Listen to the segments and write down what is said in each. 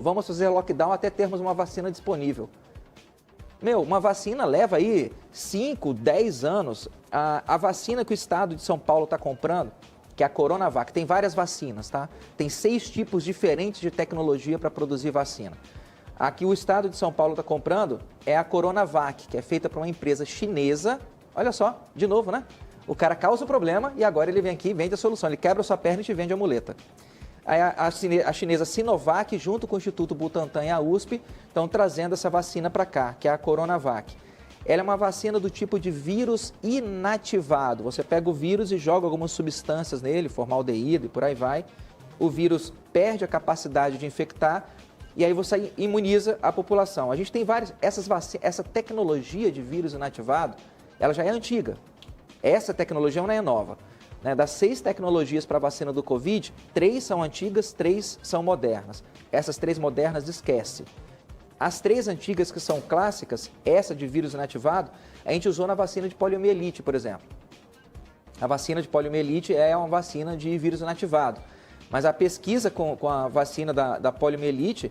vamos fazer lockdown até termos uma vacina disponível. Meu, uma vacina leva aí 5, 10 anos. A vacina que o estado de São Paulo está comprando, que é a Coronavac, tem várias vacinas, tá? Tem 6 tipos diferentes de tecnologia para produzir vacina. A que o estado de São Paulo está comprando é a Coronavac, que é feita por uma empresa chinesa. Olha só, de novo, né? O cara causa o problema e agora ele vem aqui e vende a solução. Ele quebra a sua perna e te vende a muleta. A chinesa Sinovac, junto com o Instituto Butantan e a USP, estão trazendo essa vacina para cá, que é a Coronavac. Ela é uma vacina do tipo de vírus inativado. Você pega o vírus e joga algumas substâncias nele, formaldeído e por aí vai. O vírus perde a capacidade de infectar e aí você imuniza a população. A gente tem várias... Essa tecnologia de vírus inativado, ela já é antiga. Essa tecnologia não é nova. Das 6 tecnologias para a vacina do Covid, 3 são antigas, 3 são modernas. Essas 3 modernas, esquece. As 3 antigas que são clássicas, essa de vírus inativado, a gente usou na vacina de poliomielite, por exemplo. A vacina de poliomielite é uma vacina de vírus inativado. Mas a pesquisa com a vacina da poliomielite,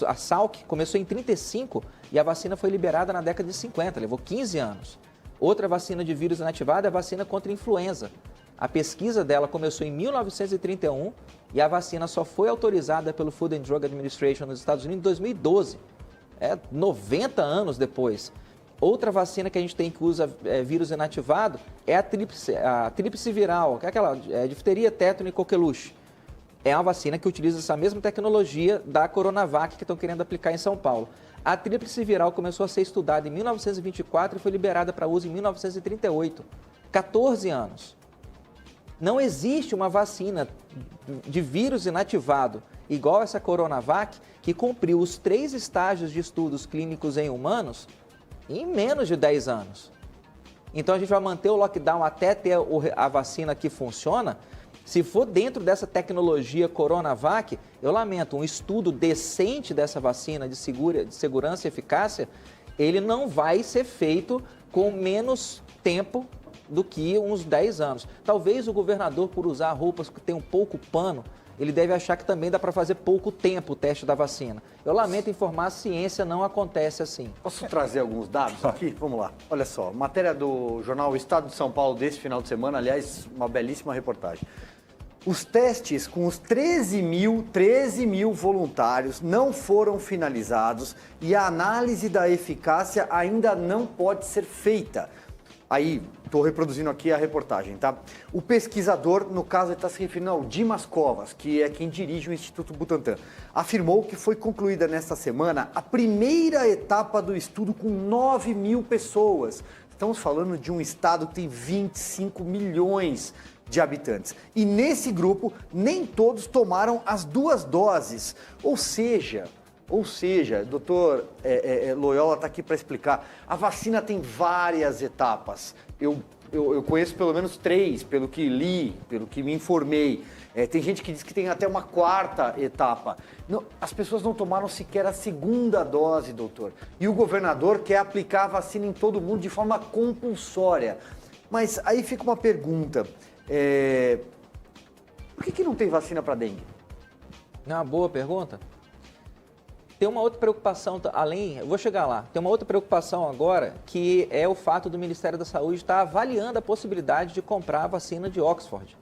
a Salk, começou em 1935 e a vacina foi liberada na década de 50, levou 15 anos. Outra vacina de vírus inativado é a vacina contra a influenza. A pesquisa dela começou em 1931 e a vacina só foi autorizada pelo Food and Drug Administration nos Estados Unidos em 2012. 90 anos depois. Outra vacina que a gente tem que usa vírus inativado é a tríplice viral, que é aquela difteria, tétano e coqueluche. É uma vacina que utiliza essa mesma tecnologia da Coronavac que estão querendo aplicar em São Paulo. A tríplice viral começou a ser estudada em 1924 e foi liberada para uso em 1938. 14 anos. Não existe uma vacina de vírus inativado igual essa Coronavac que cumpriu os 3 estágios de estudos clínicos em humanos em menos de 10 anos. Então a gente vai manter o lockdown até ter a vacina que funciona. Se for dentro dessa tecnologia Coronavac, eu lamento, um estudo decente dessa vacina de segurança e eficácia, ele não vai ser feito com menos tempo do que uns 10 anos. Talvez o governador, por usar roupas que tem um pouco pano, ele deve achar que também dá para fazer pouco tempo o teste da vacina. Eu lamento informar, a ciência não acontece assim. Posso trazer alguns dados aqui? Vamos lá. Olha só, matéria do jornal O Estado de São Paulo desse final de semana, aliás, uma belíssima reportagem. Os testes com os 13 mil voluntários não foram finalizados e a análise da eficácia ainda não pode ser feita. Aí, estou reproduzindo aqui a reportagem, tá? O pesquisador, no caso, ele está se referindo ao Dimas Covas, que é quem dirige o Instituto Butantan, afirmou que foi concluída nesta semana a primeira etapa do estudo com 9 mil pessoas. Estamos falando de um estado que tem 25 milhões de habitantes. E nesse grupo, nem todos tomaram as 2 doses. Ou seja, doutor Loyola está aqui para explicar, a vacina tem várias etapas. Eu conheço pelo menos 3, pelo que li, pelo que me informei. Tem gente que diz que tem até uma 4ª etapa. Não, as pessoas não tomaram sequer a 2ª dose, doutor. E o governador quer aplicar a vacina em todo mundo de forma compulsória. Mas aí fica uma pergunta. Por que não tem vacina para dengue? É uma boa pergunta. Tem uma outra preocupação, eu vou chegar lá, tem uma outra preocupação agora, que é o fato do Ministério da Saúde estar avaliando a possibilidade de comprar a vacina de Oxford,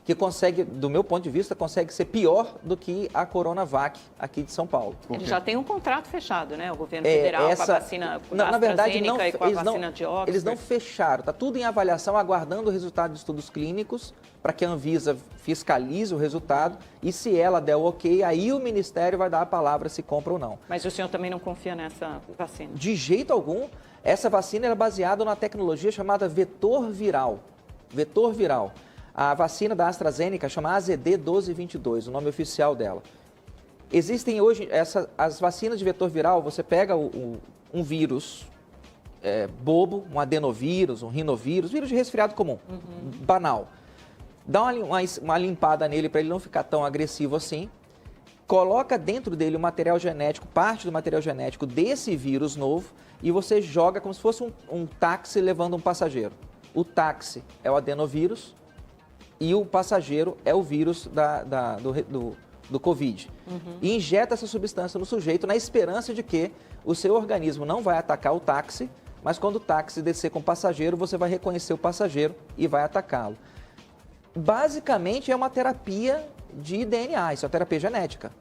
que consegue, do meu ponto de vista, consegue ser pior do que a Coronavac aqui de São Paulo. Ele já tem um contrato fechado, né? O governo federal com a vacina na verdade, e com a vacina de Oxford. Eles não fecharam, está tudo em avaliação, aguardando o resultado de estudos clínicos, para que a Anvisa fiscalize o resultado e se ela der o ok, aí o Ministério vai dar a palavra se compra ou não. Mas o senhor também não confia nessa vacina? De jeito algum. Essa vacina é baseada na tecnologia chamada vetor viral. Vetor viral. A vacina da AstraZeneca chama AZD1222, o nome oficial dela. Existem hoje, as vacinas de vetor viral, você pega um vírus bobo, um adenovírus, um rinovírus, vírus de resfriado comum, banal. Dá uma limpada nele para ele não ficar tão agressivo assim. Coloca dentro dele o material genético, parte do material genético desse vírus novo e você joga como se fosse um táxi levando um passageiro. O táxi é o adenovírus e o passageiro é o vírus do Covid. E injeta essa substância no sujeito na esperança de que o seu organismo não vai atacar o táxi, mas quando o táxi descer com o passageiro, você vai reconhecer o passageiro e vai atacá-lo. Basicamente é uma terapia de DNA, isso é uma terapia genética.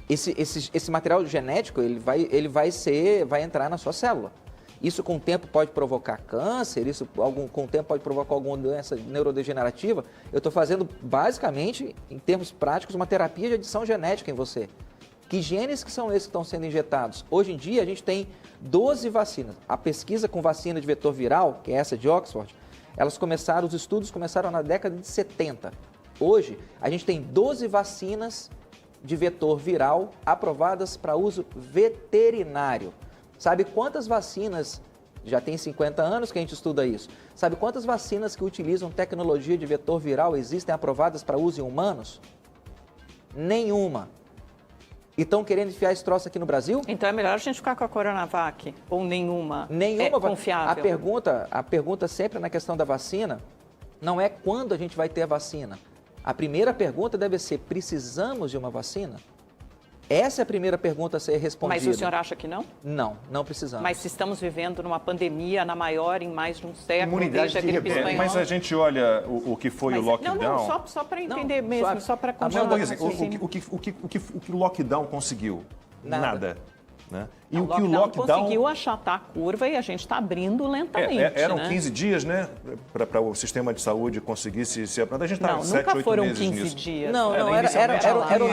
Esse material genético, ele vai entrar na sua célula. Isso com o tempo pode provocar câncer, com o tempo pode provocar alguma doença neurodegenerativa. Eu estou fazendo, basicamente, em termos práticos, uma terapia de adição genética em você. Que genes que são esses que estão sendo injetados? Hoje em dia, a gente tem 12 vacinas. A pesquisa com vacina de vetor viral, que é essa de Oxford, os estudos começaram na década de 70. Hoje, a gente tem 12 vacinas de vetor viral aprovadas para uso veterinário. Sabe quantas vacinas, já tem 50 anos que a gente estuda isso, sabe quantas vacinas que utilizam tecnologia de vetor viral existem aprovadas para uso em humanos? Nenhuma. E estão querendo enfiar esse troço aqui no Brasil? Então é melhor a gente ficar com a Coronavac ou nenhuma? Nenhuma confiável. A pergunta sempre na questão da vacina não é quando a gente vai ter a vacina. A primeira pergunta deve ser, precisamos de uma vacina? Essa é a primeira pergunta a ser respondida. Mas o senhor acha que não? Não, não precisamos. Mas se estamos vivendo numa pandemia, na maior em mais de um século, Imunidade desde a gripe espanhola... Mas a gente olha o que foi o lockdown... Não, só para entender mesmo, só para continuar. O que o lockdown conseguiu? Nada. Né? E o que o lockdown conseguiu achatar a curva e a gente está abrindo lentamente. Eram 15 dias, né? Para o sistema de saúde conseguir se aprender. A gente está 7, 8 meses nunca foram 15 nisso. dias. Não, era o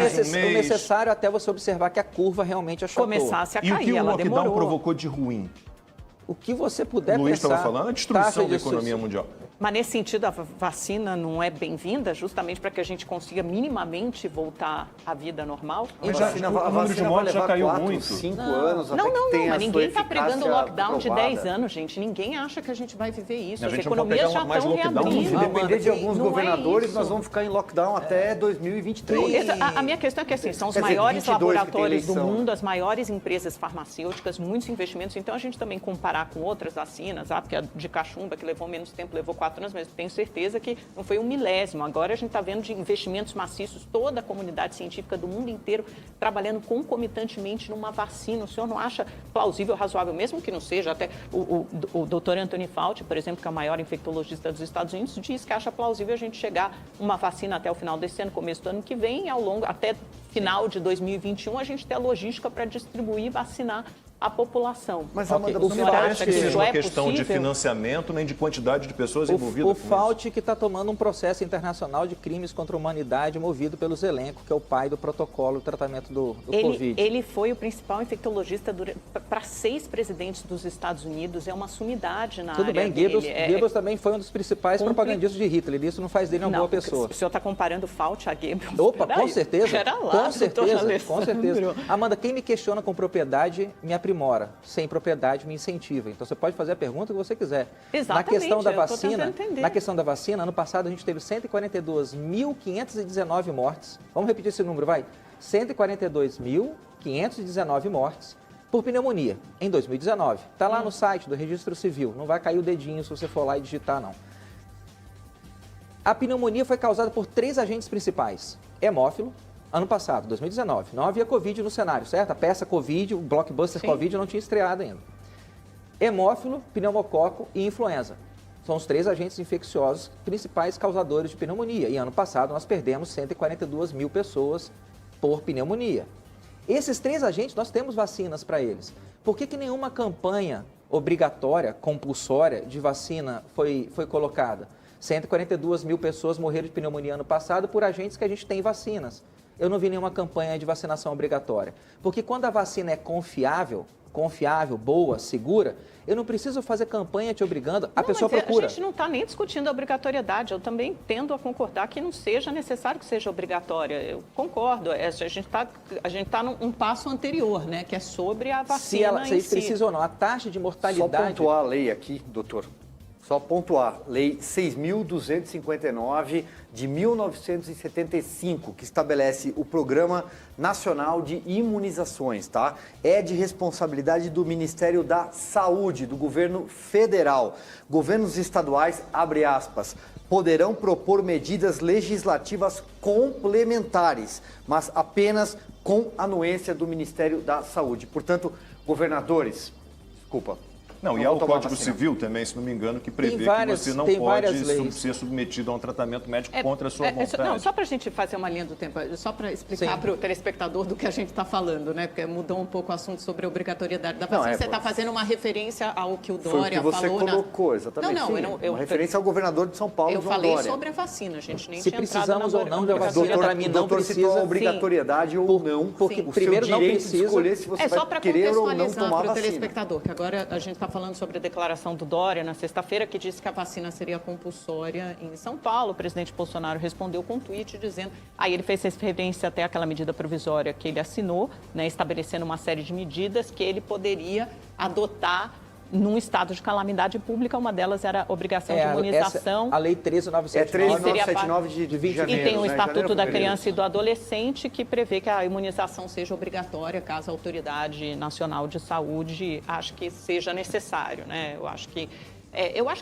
necessário até você observar que a curva realmente achatou. Começasse a cair, e o que o lockdown demorou. provocou de ruim? O que você puder o Luiz pensar... estava falando, a destruição da economia mundial. Mas nesse sentido, a vacina não é bem-vinda justamente para que a gente consiga minimamente voltar à vida normal? Mas o número de mortes já caiu 4, muito. 5 anos até Não, que tenha mas ninguém está eficácia pregando lockdown de provada. 10 anos, gente. Ninguém acha que a gente vai viver isso. A As gente não pode economias pegar já mais estão lockdown. reabrindo. Se depender de alguns Não é governadores, isso. nós vamos ficar em lockdown até 2023. A minha questão é que assim, são os Quer dizer, maiores 22 que tem laboratórios do eleição. mundo, as maiores empresas farmacêuticas, muitos investimentos. Então, a gente também comparar com outras vacinas, porque a de cachumba, que levou menos tempo, levou 4 anos, mas tenho certeza que não foi um milésimo. Agora a gente está vendo de investimentos maciços, toda a comunidade científica do mundo inteiro trabalhando concomitantemente numa vacina. O senhor não acha plausível, razoável, mesmo que não seja? Até o doutor Anthony Fauci, por exemplo, que é o maior infectologista dos Estados Unidos, diz que acha plausível a gente chegar uma vacina até o final desse ano, começo do ano que vem, até final de 2021, a gente ter a logística para distribuir e vacinar a população. Mas, Ok, Amanda, o você Não acha parece que isso seja uma é questão de possível? financiamento nem de quantidade de pessoas envolvidas O com isso. Fauci que está tomando um processo internacional de crimes contra a humanidade movido pelo Zelenko, que é o pai do protocolo de tratamento do Covid. Ele foi o principal infectologista para 6 presidentes dos Estados Unidos, é uma sumidade na Tudo área bem, dele. Goebbels também foi um dos principais propagandistas de Hitler, isso não faz dele uma boa pessoa. O senhor está comparando Fauci a Goebbels? Opa, com certeza. Pera lá, com doutor certeza, com Alessandro. certeza. Amanda, quem me questiona com propriedade me aprimora, sem propriedade me incentiva. Então você pode fazer a pergunta que você quiser. Exatamente, Na questão da eu tô vacina, tentando entender. na questão da vacina, ano passado a gente teve 142.519 mortes. Vamos repetir esse número, vai? 142.519 mortes por pneumonia em 2019. Está lá no site do Registro Civil. Não vai cair o dedinho se você for lá e digitar, não. A pneumonia foi causada por 3 agentes principais. Hemófilo, ano passado, 2019. Não havia Covid no cenário, certo? A peça Covid, o blockbuster Sim. Covid não tinha estreado ainda. Hemófilo, pneumococo e influenza. São os 3 agentes infecciosos principais causadores de pneumonia. E ano passado nós perdemos 142 mil pessoas por pneumonia. Esses 3 agentes, nós temos vacinas para eles. Por que nenhuma campanha obrigatória, compulsória de vacina foi colocada? 142 mil pessoas morreram de pneumonia ano passado por agentes que a gente tem vacinas. Eu não vi nenhuma campanha de vacinação obrigatória. Porque quando a vacina é confiável, boa, segura, eu não preciso fazer campanha te obrigando, a pessoa procura. A gente não está nem discutindo a obrigatoriedade, eu também tendo a concordar que não seja necessário que seja obrigatória. Eu concordo, a gente está num passo anterior, né, que é sobre a vacina se eles precisam ou não, a taxa de mortalidade... Só pontuar a lei aqui, doutor. Só pontuar, Lei 6.259 de 1975, que estabelece o Programa Nacional de Imunizações, tá? É de responsabilidade do Ministério da Saúde, do governo federal. Governos estaduais, abre aspas, poderão propor medidas legislativas complementares, mas apenas com anuência do Ministério da Saúde. Portanto, governadores, desculpa. Não, e há o Código Civil também, se não me engano, que prevê que você não pode ser submetido a um tratamento médico contra a sua vontade. Não, só para a gente fazer uma linha do tempo, só para explicar para o telespectador do que a gente está falando, né? Porque mudou um pouco o assunto sobre a obrigatoriedade da vacina. Você está fazendo uma referência ao que o Dória falou. Foi o que você colocou, exatamente. Uma referência ao governador de São Paulo, Eu João falei Dória. sobre a vacina, a gente nem se tinha entrado precisamos ou não de uma vacina, para mim não precisa. Citou a obrigatoriedade ou não, porque o primeiro seu não direito precisa. de escolher se você vai querer ou não tomar para o vacina. telespectador, que agora a gente está falando sobre a declaração do Dória na sexta-feira, que disse que a vacina seria compulsória em São Paulo. O presidente Bolsonaro respondeu com um tweet dizendo... Aí ele fez referência até àquela medida provisória que ele assinou, né, estabelecendo uma série de medidas que ele poderia adotar num estado de calamidade pública. Uma delas era a obrigação de imunização. A Lei 13.979 de 20 de janeiro. E tem o Estatuto da Janeiro, Criança e do Adolescente, que prevê que a imunização seja obrigatória caso a Autoridade Nacional de Saúde ache que seja necessário, né? Eu acho que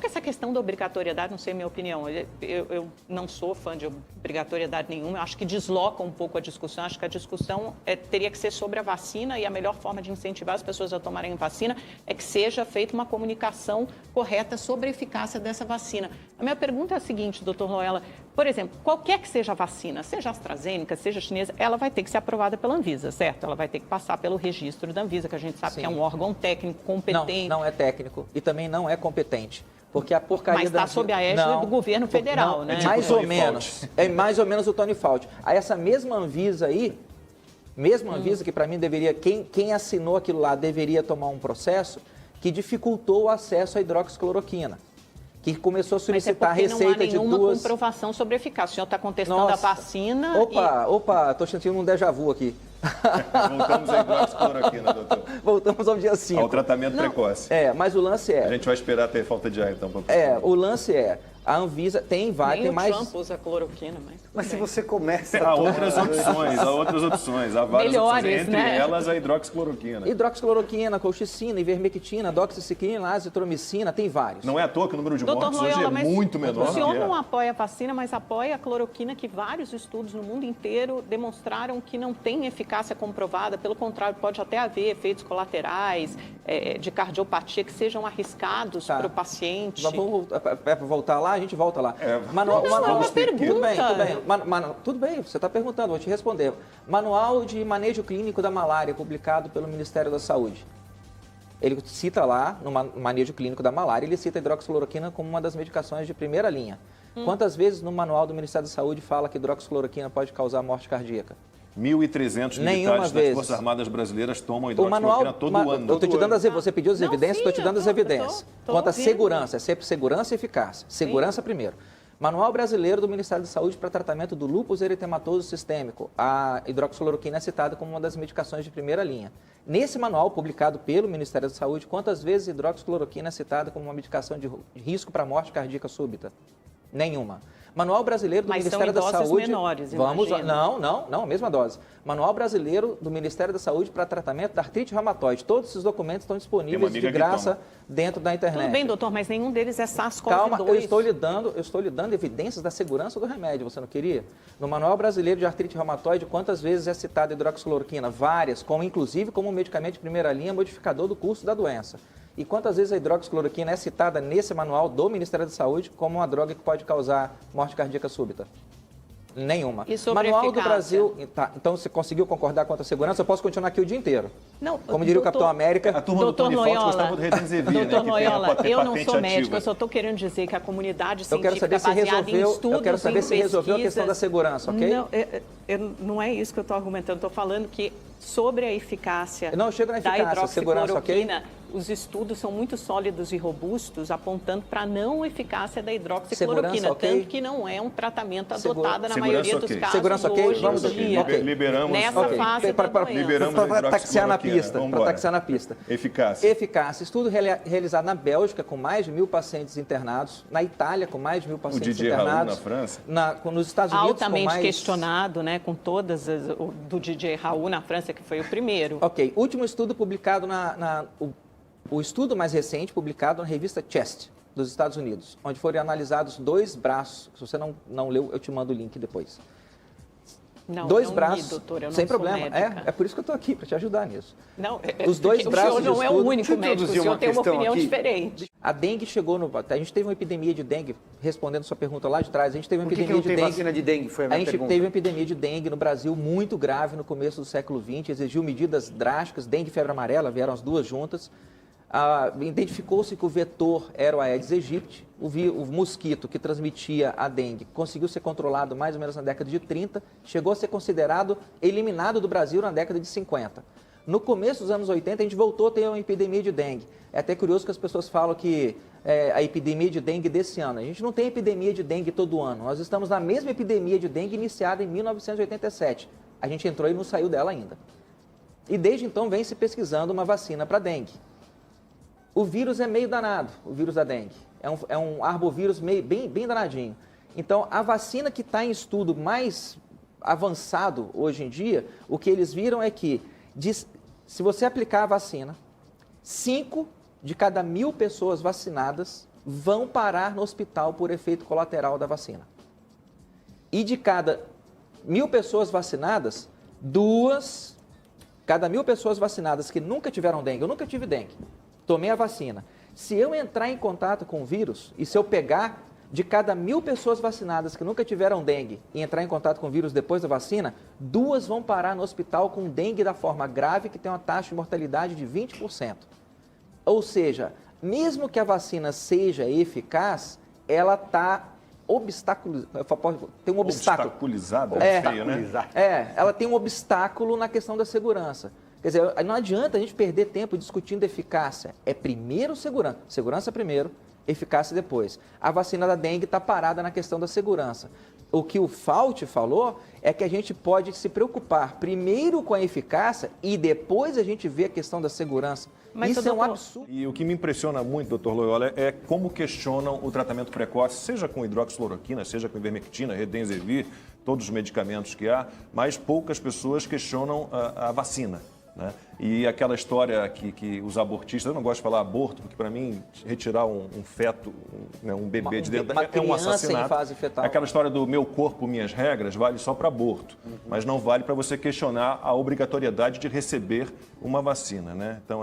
essa questão da obrigatoriedade, não sei a minha opinião, eu não sou fã de obrigatoriedade nenhuma, eu acho que desloca um pouco a discussão, acho que a discussão teria que ser sobre a vacina, e a melhor forma de incentivar as pessoas a tomarem vacina é que seja feita uma comunicação correta sobre a eficácia dessa vacina. A minha pergunta é a seguinte, doutor Loyola, por exemplo, qualquer que seja a vacina, seja AstraZeneca, seja chinesa, ela vai ter que ser aprovada pela Anvisa, certo? Ela vai ter que passar pelo registro da Anvisa, que a gente sabe que é um órgão técnico competente. Não é técnico e também não é competente. Porque a porcaria Mas está sob a égide do governo federal, né? Mais ou menos. É mais ou menos o Tony Fauci. Aí essa mesma Anvisa aí, que para mim deveria, quem assinou aquilo lá deveria tomar um processo que dificultou o acesso à hidroxicloroquina, que começou a solicitar a receita de duas... Não há nenhuma comprovação sobre eficácia. O senhor está contestando a vacina Opa, estou sentindo um déjà vu aqui. Voltamos à hidroxicloroquina, doutor. Voltamos ao dia 5. Ao tratamento precoce. Mas o lance é... A gente vai esperar ter falta de ar, então. O lance é... A Anvisa tem Nem mais... o Trump usa cloroquina, mas se você começa... Há outras opções, há várias melhores, opções, entre né? elas a hidroxicloroquina. Hidroxicloroquina, colchicina, ivermectina, doxiciclina, azitromicina, tem vários. Não é à toa que o número de mortes hoje Loyola, é muito menor. O senhor que não apoia a vacina, mas apoia a cloroquina, que vários estudos no mundo inteiro demonstraram que não tem eficácia comprovada. Pelo contrário, pode até haver efeitos colaterais de cardiopatia que sejam arriscados para o paciente. Vamos voltar lá? A gente volta lá. É uma pergunta. Tudo bem, você está perguntando, vou te responder. Manual de Manejo Clínico da Malária, publicado pelo Ministério da Saúde. Ele cita lá, no Manejo Clínico da Malária, ele cita a hidroxicloroquina como uma das medicações de primeira linha. Quantas vezes no manual do Ministério da Saúde fala que hidroxicloroquina pode causar morte cardíaca? 1.300 militares das Forças Armadas Brasileiras tomam hidroxicloroquina todo ano. Eu estou te dando você pediu as evidências, estou te dando as evidências. Quanto à segurança, é sempre segurança e eficácia. Segurança primeiro. Manual Brasileiro do Ministério da Saúde para tratamento do lúpus eritematoso sistêmico. A hidroxicloroquina é citada como uma das medicações de primeira linha. Nesse manual, publicado pelo Ministério da Saúde, quantas vezes a hidroxicloroquina é citada como uma medicação de risco para morte cardíaca súbita? Nenhuma. Manual Brasileiro do Ministério da Saúde... Mas são em doses menores, Não, a mesma dose. Manual Brasileiro do Ministério da Saúde para tratamento da artrite reumatoide. Todos esses documentos estão disponíveis de graça dentro da internet. Tudo bem, doutor, mas nenhum deles é SARS-CoV-2. Calma, eu estou lhe dando evidências da segurança do remédio, você não queria? No Manual Brasileiro de Artrite Reumatoide, quantas vezes é citada a hidroxicloroquina? Várias, inclusive como medicamento de primeira linha modificador do curso da doença. E quantas vezes a hidroxicloroquina é citada nesse manual do Ministério da Saúde como uma droga que pode causar morte cardíaca súbita? Nenhuma. E sobre Manual eficácia? do Brasil... Tá, então você conseguiu concordar quanto à segurança? Eu posso continuar aqui o dia inteiro. Não, como diria o Capitão América... A turma do Tony Fauci gostava do Remdesivir, doutor Loyola, eu não sou médico, ativa. eu só estou querendo dizer que a comunidade científica eu quero saber se resolveu a questão da segurança, ok? Não é isso que eu estou argumentando. Estou falando que sobre a eficácia da hidroxicloroquina, os estudos são muito sólidos e robustos, apontando para a não eficácia da hidroxicloroquina, tanto que não é um tratamento adotado na maioria dos casos hoje em dia. Liberamos nessa fase da doença. Liberamos para taxiar na pista. Eficácia. Estudo realizado na Bélgica com mais de 1.000 pacientes internados, na Itália com mais de 1.000 pacientes internados. Na França. Nos Estados Unidos altamente com mais... questionado, né, com todas do DJ Raul na França, que foi o primeiro. Ok. Último estudo publicado o estudo mais recente, publicado na revista Chest. dos Estados Unidos, onde foram analisados 2 braços. Se você não leu, eu te mando o link depois. Não, 2 não braços, li, doutora, eu não sem sou problema. médica. É por isso que eu estou aqui, para te ajudar nisso. Não, os 2 braços o senhor não é o único médico, o senhor tem uma opinião aqui. diferente. A dengue chegou no... A gente teve uma epidemia de dengue, respondendo sua pergunta lá de trás, a gente teve uma Por que epidemia que não de tem dengue. vacina de dengue? Foi a minha gente pergunta. teve uma epidemia de dengue no Brasil muito grave no começo do século XX, exigiu medidas drásticas, dengue e febre amarela, vieram as duas juntas. Identificou-se que o vetor era o Aedes aegypti, o mosquito que transmitia a dengue conseguiu ser controlado mais ou menos na década de 30, chegou a ser considerado eliminado do Brasil na década de 50. No começo dos anos 80, a gente voltou a ter uma epidemia de dengue. É até curioso que as pessoas falam que a epidemia de dengue desse ano. A gente não tem epidemia de dengue todo ano. Nós estamos na mesma epidemia de dengue iniciada em 1987. A gente entrou e não saiu dela ainda. E desde então vem se pesquisando uma vacina para dengue. O vírus é meio danado, o vírus da dengue. É um arbovírus bem danadinho. Então, a vacina que está em estudo mais avançado hoje em dia, o que eles viram é que, se você aplicar a vacina, 5 de cada 1.000 pessoas vacinadas vão parar no hospital por efeito colateral da vacina. E de cada 1.000 pessoas vacinadas, 2, cada 1.000 pessoas vacinadas que nunca tiveram dengue, eu nunca tive dengue, tomei a vacina. Se eu entrar em contato com o vírus e se eu pegar de cada 1.000 pessoas vacinadas que nunca tiveram dengue e entrar em contato com o vírus depois da vacina, 2 vão parar no hospital com dengue da forma grave, que tem uma taxa de mortalidade de 20%. Ou seja, mesmo que a vacina seja eficaz, ela está tem um obstáculo. Obstaculizada? Feio, né? Ela tem um obstáculo na questão da segurança. Quer dizer, não adianta a gente perder tempo discutindo eficácia. É primeiro segurança. Segurança primeiro, eficácia depois. A vacina da dengue está parada na questão da segurança. O que o Fauci falou é que a gente pode se preocupar primeiro com a eficácia e depois a gente vê a questão da segurança. Mas isso é um absurdo. E o que me impressiona muito, doutor Loyola, é como questionam o tratamento precoce, seja com hidroxicloroquina, seja com ivermectina, Redensivir, todos os medicamentos que há, mas poucas pessoas questionam a vacina. Né? E aquela história que os abortistas, eu não gosto de falar aborto, porque para mim retirar um feto, um bebê de dentro é um assassinato. Em fase fetal. Aquela história do meu corpo, minhas regras, vale só para aborto, mas não vale para você questionar a obrigatoriedade de receber uma vacina. Né? Então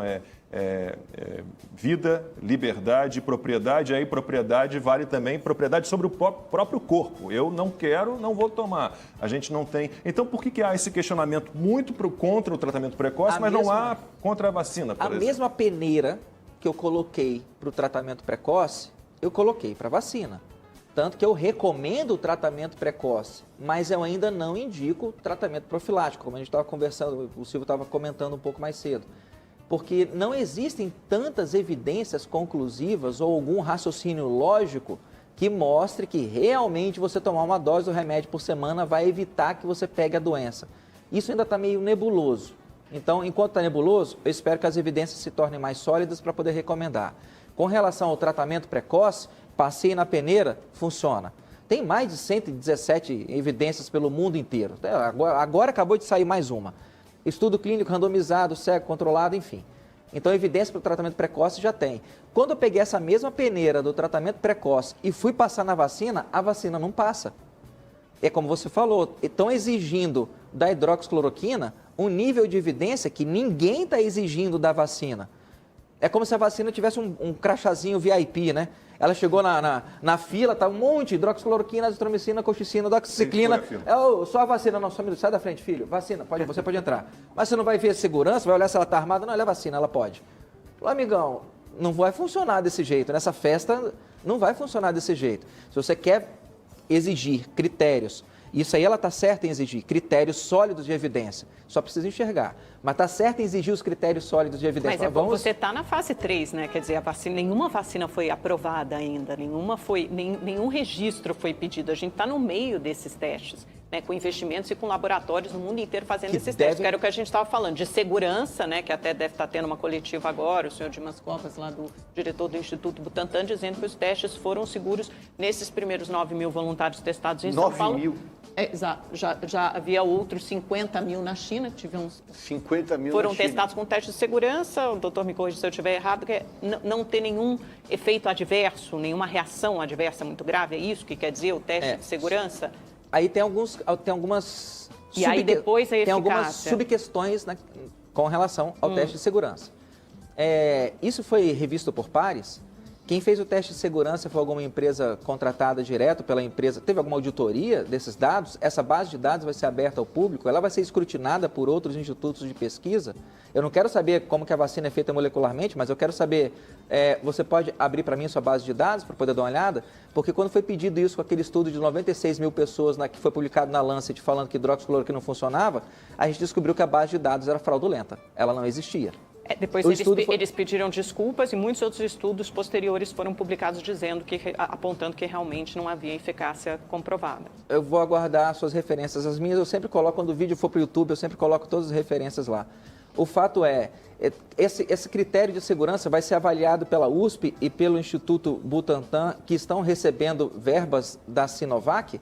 vida, liberdade, propriedade, aí propriedade vale também propriedade sobre o próprio corpo. Eu não quero, não vou tomar. A gente não tem. Então, por que há esse questionamento muito contra o tratamento precoce, mas não há contra a vacina, por exemplo? A mesma peneira que eu coloquei para o tratamento precoce, eu coloquei para a vacina. Tanto que eu recomendo o tratamento precoce, mas eu ainda não indico tratamento profilático, como a gente estava conversando, o Silvio estava comentando um pouco mais cedo. Porque não existem tantas evidências conclusivas ou algum raciocínio lógico que mostre que realmente você tomar uma dose do remédio por semana vai evitar que você pegue a doença. Isso ainda está meio nebuloso. Então, enquanto está nebuloso, eu espero que as evidências se tornem mais sólidas para poder recomendar. Com relação ao tratamento precoce, passei na peneira, funciona. Tem mais de 117 evidências pelo mundo inteiro. Agora acabou de sair mais uma. Estudo clínico randomizado, cego, controlado, enfim. Então, evidência para o tratamento precoce já tem. Quando eu peguei essa mesma peneira do tratamento precoce e fui passar na vacina, a vacina não passa. É como você falou, estão exigindo da hidroxicloroquina um nível de evidência que ninguém está exigindo da vacina. É como se a vacina tivesse um crachazinho VIP, né? Ela chegou na fila, tá um monte de hidroxicloroquina, azitromicina, colchicina, doxiciclina. Só a vacina, não, só sai da frente, filho. Vacina, você pode entrar. Mas você não vai ver a segurança, vai olhar se ela está armada. Não, ela é vacina, ela pode. Falei, amigão, não vai funcionar desse jeito. Nessa festa não vai funcionar desse jeito. Se você quer exigir critérios, isso aí ela está certa em exigir critérios sólidos de evidência. Só precisa enxergar. Mas está certa em exigir os critérios sólidos de evidência. Mas você está na fase 3, né? Quer dizer, nenhuma vacina foi aprovada ainda, nenhum registro foi pedido. A gente está no meio desses testes, né? Com investimentos e com laboratórios no mundo inteiro fazendo esses testes. Que era o que a gente estava falando, de segurança, né? Que até deve estar tendo uma coletiva agora, o senhor Dimas Covas, lá do diretor do Instituto Butantan, dizendo que os testes foram seguros nesses primeiros 9 mil voluntários testados em São Paulo. 9 mil? Exato. Já havia outros 50 mil na China, tivemos 50 mil foram na China. testados com teste de segurança. O doutor me corrija se eu estiver errado, que é não ter nenhum efeito adverso, nenhuma reação adversa muito grave. É isso que quer dizer o teste de segurança? Aí tem algumas E aí depois a tem algumas eficácia. subquestões com relação ao teste de segurança. Isso foi revisto por pares. Quem fez o teste de segurança foi alguma empresa contratada direto pela empresa? Teve alguma auditoria desses dados? Essa base de dados vai ser aberta ao público? Ela vai ser escrutinada por outros institutos de pesquisa? Eu não quero saber como que a vacina é feita molecularmente, mas eu quero saber, você pode abrir para mim a sua base de dados para poder dar uma olhada? Porque quando foi pedido isso com aquele estudo de 96 mil pessoas que foi publicado na Lancet falando que hidroxicloroquina não funcionava, a gente descobriu que a base de dados era fraudulenta. Ela não existia. Depois eles pediram desculpas e muitos outros estudos posteriores foram publicados apontando que realmente não havia eficácia comprovada. Eu vou aguardar as suas referências. As minhas eu sempre coloco, quando o vídeo for para o YouTube, eu sempre coloco todas as referências lá. O fato esse critério de segurança vai ser avaliado pela USP e pelo Instituto Butantan, que estão recebendo verbas da Sinovac?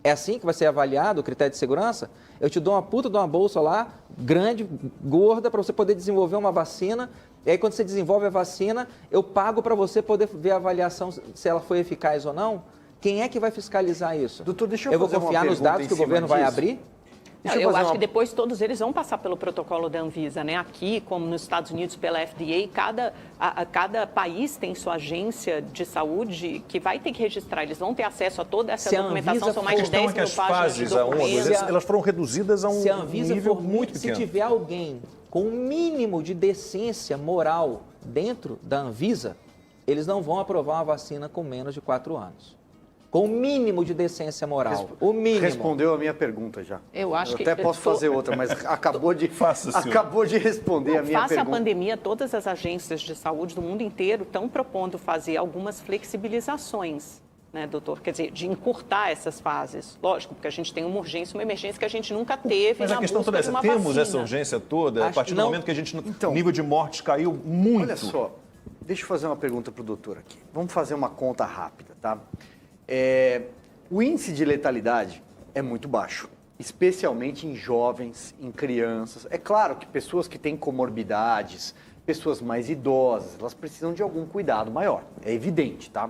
É assim que vai ser avaliado o critério de segurança? Eu te dou uma puta de uma bolsa lá, grande, gorda, para você poder desenvolver uma vacina. E aí, quando você desenvolve a vacina, eu pago para você poder ver a avaliação se ela foi eficaz ou não. Quem é que vai fiscalizar isso? Doutor, deixa eu vou confiar nos dados que o governo vai abrir? Eu acho que depois todos eles vão passar pelo protocolo da Anvisa, né? Aqui, como nos Estados Unidos, pela FDA, cada país tem sua agência de saúde que vai ter que registrar. Eles vão ter acesso a toda essa documentação. São mais de 10 mil páginas de documentos. Elas foram reduzidas a um nível muito pequeno. Se tiver alguém com um mínimo de decência moral dentro da Anvisa, eles não vão aprovar uma vacina com menos de 4 anos. Com o mínimo de decência moral. O mínimo. Respondeu a minha pergunta já. Eu acho que até posso fazer outra, mas acabou de responder a minha pergunta. Face à pandemia, todas as agências de saúde do mundo inteiro estão propondo fazer algumas flexibilizações, né, doutor? Quer dizer, de encurtar essas fases. Lógico, porque a gente tem uma urgência, uma emergência que a gente nunca teve. Mas a questão toda é essa, temos essa urgência toda, a partir do momento que o nível de mortes caiu muito. Olha só, deixa eu fazer uma pergunta para o doutor aqui. Vamos fazer uma conta rápida, tá? O índice de letalidade é muito baixo, especialmente em jovens, em crianças. É claro que pessoas que têm comorbidades, pessoas mais idosas, elas precisam de algum cuidado maior, é evidente, tá?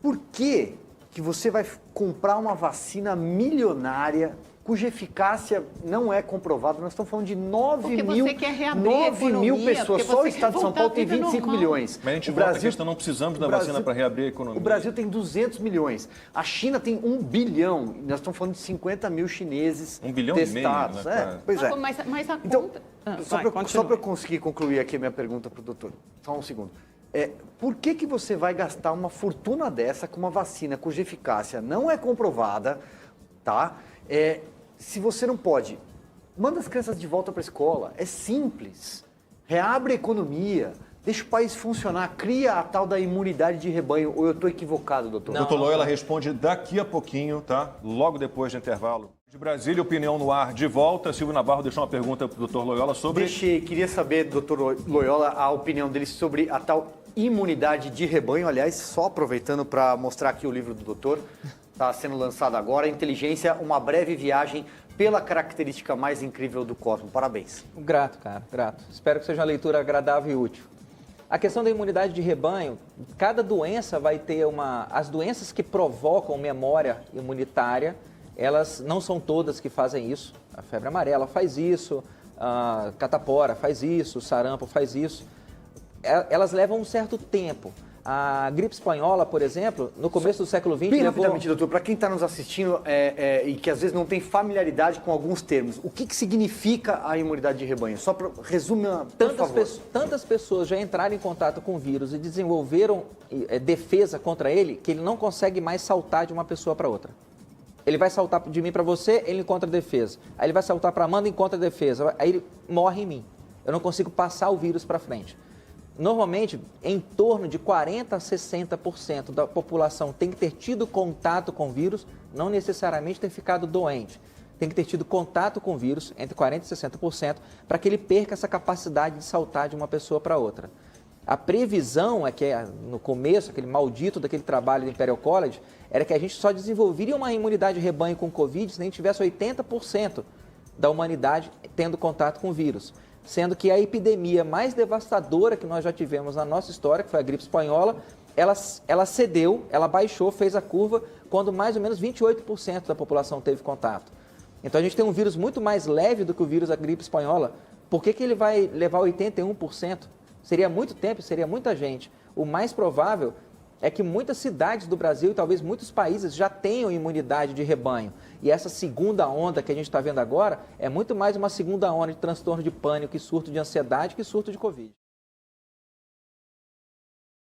Por que você vai comprar uma vacina milionária cuja eficácia não é comprovada? Nós estamos falando de 9 mil pessoas. Só o estado de São Paulo tem 25 milhões. Mas a gente volta à questão, não precisamos da vacina para reabrir a economia. O Brasil tem 200 milhões. A China tem 1 bilhão. Nós estamos falando de 50 mil chineses 1 bilhão testados. E meio, né? Pois é. Mas a então, conta... só para eu conseguir concluir aqui a minha pergunta para o doutor. Só um segundo. Por que você vai gastar uma fortuna dessa com uma vacina cuja eficácia não é comprovada, tá? Se você não pode, manda as crianças de volta para a escola. É simples. Reabre a economia, deixa o país funcionar, cria a tal da imunidade de rebanho. Ou eu estou equivocado, doutor? Doutor Loyola responde daqui a pouquinho, tá? Logo depois do intervalo. De Brasília, Opinião no Ar, de volta. Silvio Navarro deixou uma pergunta para o doutor Loyola sobre... Queria saber, doutor Loyola, a opinião dele sobre a tal imunidade de rebanho. Aliás, só aproveitando para mostrar aqui o livro do doutor... Está sendo lançado agora, Inteligência, uma breve viagem pela característica mais incrível do cosmos. Parabéns. Grato, cara, grato. Espero que seja uma leitura agradável e útil. A questão da imunidade de rebanho, cada doença vai ter as doenças que provocam memória imunitária, elas não são todas que fazem isso. A febre amarela faz isso, a catapora faz isso, o sarampo faz isso. Elas levam um certo tempo. A gripe espanhola, por exemplo, no começo do século XX... Bem rapidamente, doutor, para quem está nos assistindo e que às vezes não tem familiaridade com alguns termos, o que significa a imunidade de rebanho? Só para resumir, por favor. Tantas pessoas já entraram em contato com o vírus e desenvolveram defesa contra ele, que ele não consegue mais saltar de uma pessoa para outra. Ele vai saltar de mim para você, ele encontra defesa. Aí ele vai saltar para Amanda, encontra defesa. Aí ele morre em mim. Eu não consigo passar o vírus para frente. Normalmente, em torno de 40% a 60% da população tem que ter tido contato com o vírus, não necessariamente ter ficado doente. Tem que ter tido contato com o vírus, entre 40% e 60%, para que ele perca essa capacidade de saltar de uma pessoa para outra. A previsão é que no começo, aquele maldito daquele trabalho do Imperial College, era que a gente só desenvolveria uma imunidade de rebanho com Covid se a gente tivesse 80% da humanidade tendo contato com o vírus. Sendo que a epidemia mais devastadora que nós já tivemos na nossa história, que foi a gripe espanhola, ela cedeu, ela baixou, fez a curva, quando mais ou menos 28% da população teve contato. Então a gente tem um vírus muito mais leve do que o vírus da gripe espanhola. Por que ele vai levar 81%? Seria muito tempo, seria muita gente. O mais provável é que muitas cidades do Brasil e talvez muitos países já tenham imunidade de rebanho. E essa segunda onda que a gente está vendo agora é muito mais uma segunda onda de transtorno de pânico e surto de ansiedade que surto de Covid.